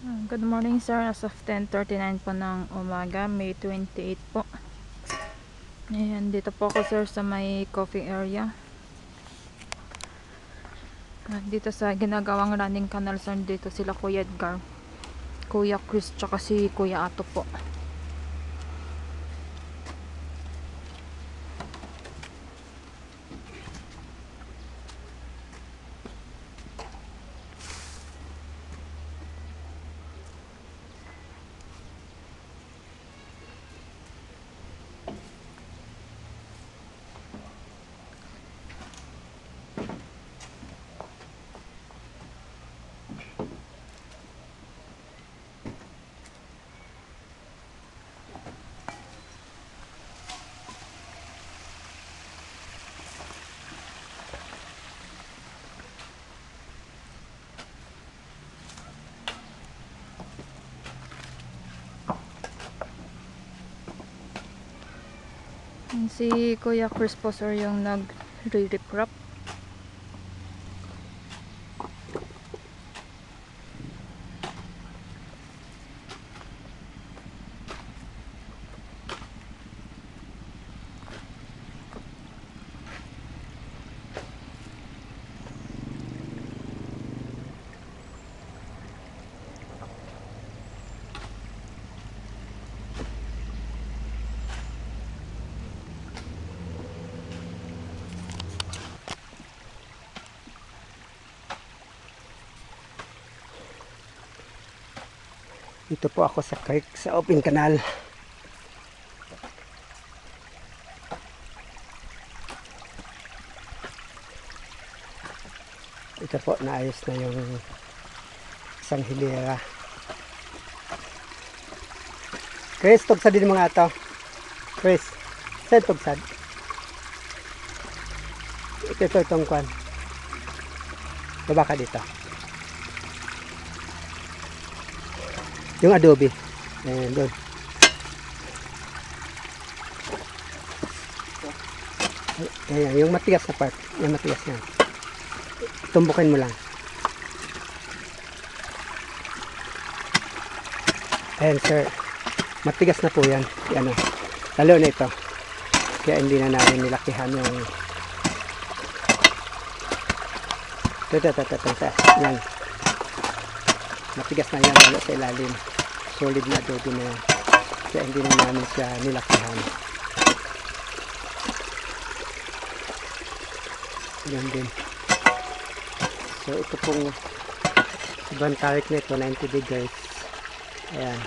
Good morning sir, as of 10:39 po ng umaga, May 28 po. Ayan, dito po ako sir sa may coffee area. Dito sa ginagawang running canal sir, dito sila Kuya Edgar, Kuya Chris, tsaka si Kuya Ato po. Si Kuya Chris po sir yung nag-re-reprop. Dito po ako sa creek, sa open canal. Ito po, naayos na yung isang hilera. Chris, tugsad din mga ito. Chris, saan tugsad? Ito itong kwan. Baba ka dito. Yung adobe. Ayan, doon. Ayan, yung matigas na part. Yung matigas na. Tumbukin mo lang. Ayan, sir. Matigas na po yan. Yan, lalo na ito. Kaya hindi na namin nilakihan yung ito. Yan. Matigas na yan lalo sa ilalim. Solid na adobe na yan. Kaya hindi na namin siya nilakihan. Yan din. So ito pong ibang tarik na ito, 90 degrees. Ayan.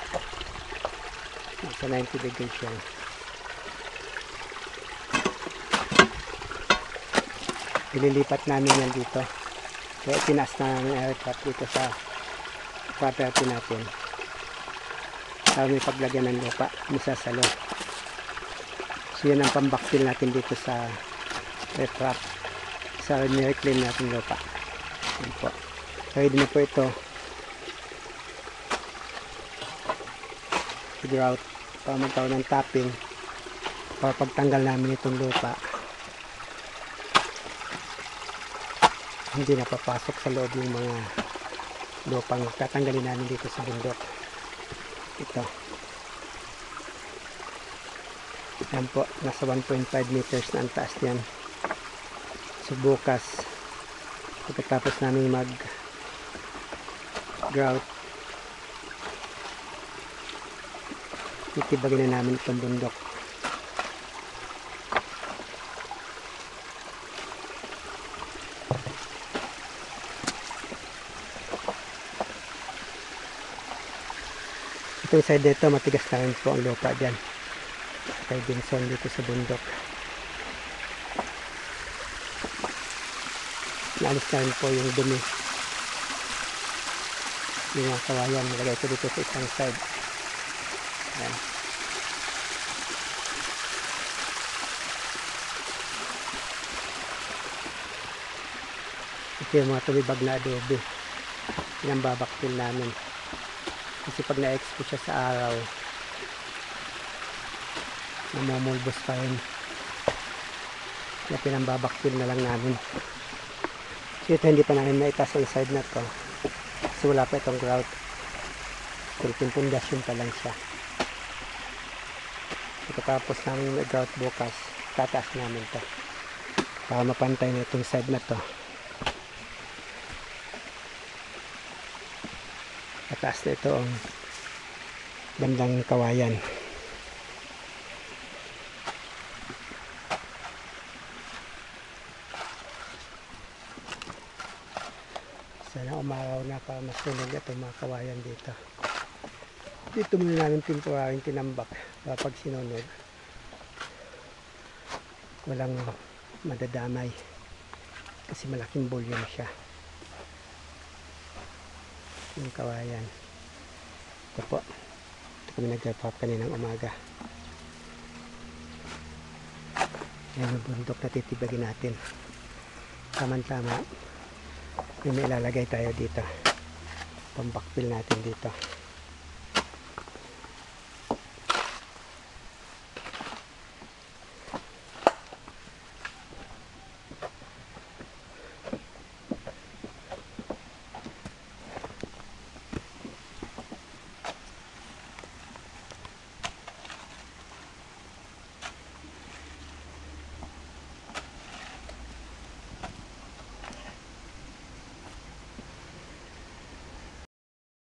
Sa 90 degrees yan. Ililipat namin yan dito. Kaya tinaas na ng aircraft dito sa property natin. Para may paglagyan ng lupa, misasalo. So yan ang pambaktil natin dito sa aircraft. Sa nireclaim natin lupa. Yan po. Ready na po ito. Figure out para magkaroon ng tapping para pagtanggal namin itong lupa. Hindi na papasok sa loob yung mga lupang tatanggalin namin dito sa bundok. Ito. Yan po, nasa 1.5 meters na ang taas niyan. So bukas, pagkatapos namin mag grout, titibagin na namin itong bundok. Itong side dito, matigas na rin po ang lupa dyan. Kay Binson dito sa bundok. Naalis na rin po yung dumi. Yung mga kawayan, nilagay ko dito sa isang side. Ayan. Ito yung mga tumibag na adobe. Yung babaktil namin. Kasi pag na-expose siya sa araw, namumulbos pa rin. Kaya pinambabaktil na lang namin. So ito hindi pa namin naitaas ang side na to. Kasi wala pa itong grout. Kunting pundasyon pa lang siya. Pagkatapos namin mag-grout bukas, tataas namin to para mapantay na itong side na to. Tataas na ito ang bandang kawayan. Sana umaraw na para masunog itong mga kawayan dito. Dito muna namin temporarily tinambak para pag sinunog walang madadamay kasi malaking volume siya yung kawayan. Ito po, ito kami nag-wrap kaninang umaga. Yan yung bundok na titibagin natin. Tama-tama may ilalagay tayo dito, pambakpil natin dito.